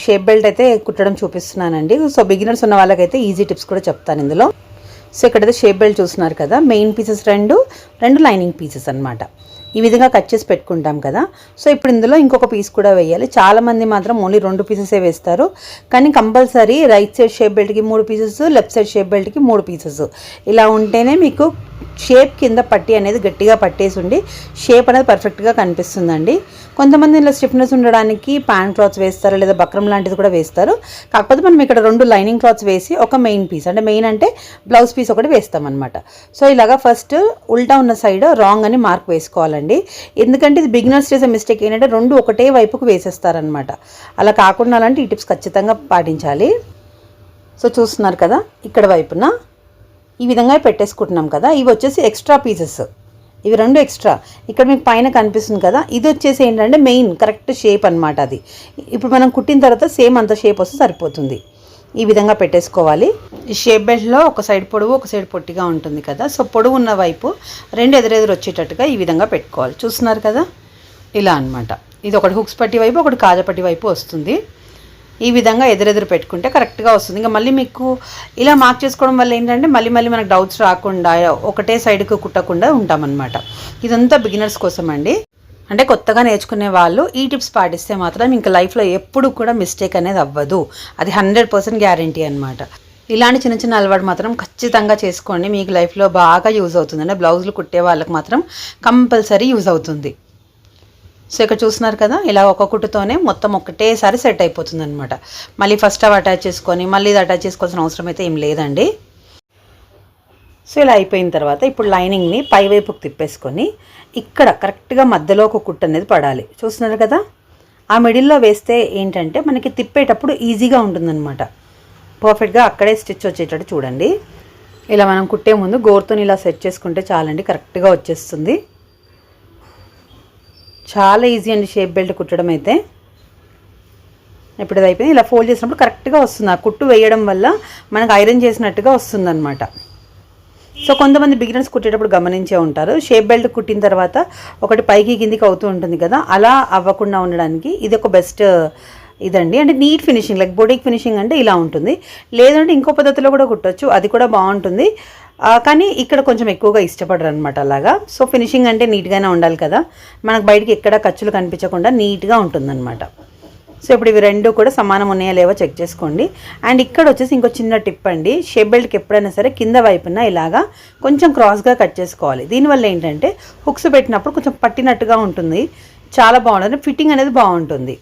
Shape belt అయితే కుట్టడం చూపిస్తున్నానండి. సో బిగినర్స్ ఉన్న వాళ్ళకైతే ఈజీ టిప్స్ కూడా చెప్తాను ఇందులో. సో ఇక్కడైతే షేప్ బెల్ట్ చూస్తున్నారు కదా, మెయిన్ పీసెస్ రెండు లైనింగ్ పీసెస్ అనమాట. ఈ విధంగా కట్ చేసి పెట్టుకుంటాం కదా. సో ఇప్పుడు ఇందులో ఇంకొక పీస్ కూడా వేయాలి. చాలామంది మాత్రం ఓన్లీ 2 పీసెసే వేస్తారు, కానీ కంపల్సరీ రైట్ సైడ్ షేప్ బెల్ట్కి 3 పీసెస్, లెఫ్ట్ సైడ్ షేప్ బెల్ట్కి 3 పీసెస్. ఇలా ఉంటేనే మీకు షేప్ కింద పట్టి అనేది గట్టిగా పట్టేసి ఉండి షేప్ అనేది పర్ఫెక్ట్గా కనిపిస్తుందండి. కొంతమంది ఇలా స్టిఫ్నెస్ ఉండడానికి ప్యాన్ క్లాత్స్ వేస్తారు, లేదా బక్రం లాంటిది కూడా వేస్తారు. కాకపోతే మనం ఇక్కడ 2 లైనింగ్ క్లాత్స్ వేసి ఒక మెయిన్ పీస్, అంటే మెయిన్ అంటే బ్లౌజ్ పీస్ ఒకటి వేస్తామన్నమాట. సో ఇలాగా ఫస్ట్ ఉల్టా ఉన్న సైడ్ రాంగ్ అని మార్క్ వేసుకోవాలండి. ఎందుకంటే ఇది బిగినర్స్ చేసే మిస్టేక్ ఏంటంటే 2 ఒకటే వైపుకు వేసేస్తారనమాట. అలా కాకుండా అలాంటి ఈ టిప్స్ ఖచ్చితంగా పాటించాలి. సో చూస్తున్నారు కదా, ఇక్కడ వైపున ఈ విధంగా పెట్టేసుకుంటున్నాం కదా. ఇవి వచ్చేసి ఎక్స్ట్రా పీసెస్, ఇవి 2 ఎక్స్ట్రా. ఇక్కడ మీకు పైన కనిపిస్తుంది కదా, ఇది వచ్చేసి ఏంటంటే మెయిన్ కరెక్ట్ షేప్ అనమాట. అది ఇప్పుడు మనం కుట్టిన తర్వాత సేమ్ అంత షేప్ వస్తే సరిపోతుంది. ఈ విధంగా పెట్టేసుకోవాలి. ఈ షేప్ బెల్ట్లో ఒక సైడ్ పొడవు ఒక సైడ్ పొట్టిగా ఉంటుంది కదా. సో పొడవు ఉన్న వైపు 2 ఎదురెదురు వచ్చేటట్టుగా ఈ విధంగా పెట్టుకోవాలి. చూస్తున్నారు కదా, ఇలా అనమాట. ఇది ఒకటి హుక్స్ పట్టి వైపు, ఒకటి కాజపట్టి వైపు వస్తుంది. ఈ విధంగా ఎదురెదురు పెట్టుకుంటే కరెక్ట్గా వస్తుంది. ఇంకా మళ్ళీ మీకు ఇలా మార్క్ చేసుకోవడం వల్ల ఏంటంటే మళ్ళీ మనకు డౌట్స్ రాకుండా ఒకటే సైడ్కి కుట్టకుండా ఉంటామన్నమాట. ఇదంతా బిగినర్స్ కోసం అండి. అంటే కొత్తగా నేర్చుకునే వాళ్ళు ఈ టిప్స్ పాటిస్తే మాత్రం ఇంకా లైఫ్లో ఎప్పుడు కూడా మిస్టేక్ అనేది అవ్వదు. అది 100% గ్యారంటీ అనమాట. ఇలాంటి చిన్న చిన్న అలవాటు మాత్రం ఖచ్చితంగా చేసుకోండి, మీకు లైఫ్లో బాగా యూజ్ అవుతుంది. అంటే బ్లౌజులు కుట్టే వాళ్ళకి మాత్రం కంపల్సరీ యూజ్ అవుతుంది. సో ఇక్కడ చూస్తున్నారు కదా, ఇలా ఒక కుట్టుతోనే మొత్తం ఒకటేసారి సెట్ అయిపోతుంది అనమాట. మళ్ళీ ఫస్ట్ అవి అటాచ్ చేసుకొని మళ్ళీ ఇది అటాచ్ చేసుకోవాల్సిన అవసరం అయితే ఏం లేదండి. సో ఇలా అయిపోయిన తర్వాత ఇప్పుడు లైనింగ్ని పైవైపుకి తిప్పేసుకొని ఇక్కడ కరెక్ట్గా మధ్యలో ఒక కుట్టు అనేది పడాలి. చూస్తున్నారు కదా, ఆ మిడిల్లో వేస్తే ఏంటంటే మనకి తిప్పేటప్పుడు ఈజీగా ఉంటుందన్నమాట. పర్ఫెక్ట్గా అక్కడే స్టిచ్ వచ్చేటట్టు చూడండి. ఇలా మనం కుట్టే ముందు గోరుతో ఇలా సెట్ చేసుకుంటే చాలండి, కరెక్ట్గా వచ్చేస్తుంది. చాలా ఈజీ అండి షేప్ బెల్ట్ కుట్టడం అయితే. ఇప్పుడు ఇది అయిపోయింది. ఇలా ఫోల్డ్ చేసినప్పుడు కరెక్ట్గా వస్తుంది. ఆ కుట్టు వేయడం వల్ల మనకు ఐరన్ చేసినట్టుగా వస్తుందన్నమాట. సో కొంతమంది బిగినర్స్ కుట్టేటప్పుడు గమనించే ఉంటారు, షేప్ బెల్ట్ కుట్టిన తర్వాత ఒకటి పైకి కిందికి అవుతూ ఉంటుంది కదా, అలా అవ్వకుండా ఉండడానికి ఇది ఒక బెస్ట్ ఇదండి. అంటే neat finishing, like boutique finishing అంటే ఇలా ఉంటుంది. లేదంటే ఇంకో పద్ధతిలో కూడా కుట్టచ్చు, అది కూడా బాగుంటుంది. కానీ ఇక్కడ కొంచెం ఎక్కువగా ఇష్టపడరు అనమాట అలాగా. సో ఫినిషింగ్ అంటే నీట్గానే ఉండాలి కదా, మనకు బయటికి ఎక్కడ ఖర్చులు కనిపించకుండా నీట్గా ఉంటుందన్నమాట. సో ఇప్పుడు ఇవి 2 కూడా సమానం ఉన్నాయా లేవో చెక్ చేసుకోండి. అండ్ ఇక్కడ వచ్చేసి ఇంకో చిన్న టిప్ అండి, షేప్ బెల్ట్కి ఎప్పుడైనా సరే కింద వైపున ఇలాగా కొంచెం క్రాస్గా కట్ చేసుకోవాలి. దీనివల్ల ఏంటంటే హుక్స్ పెట్టినప్పుడు కొంచెం పట్టినట్టుగా ఉంటుంది, చాలా బాగుంటుంది, ఫిట్టింగ్ అనేది బాగుంటుంది.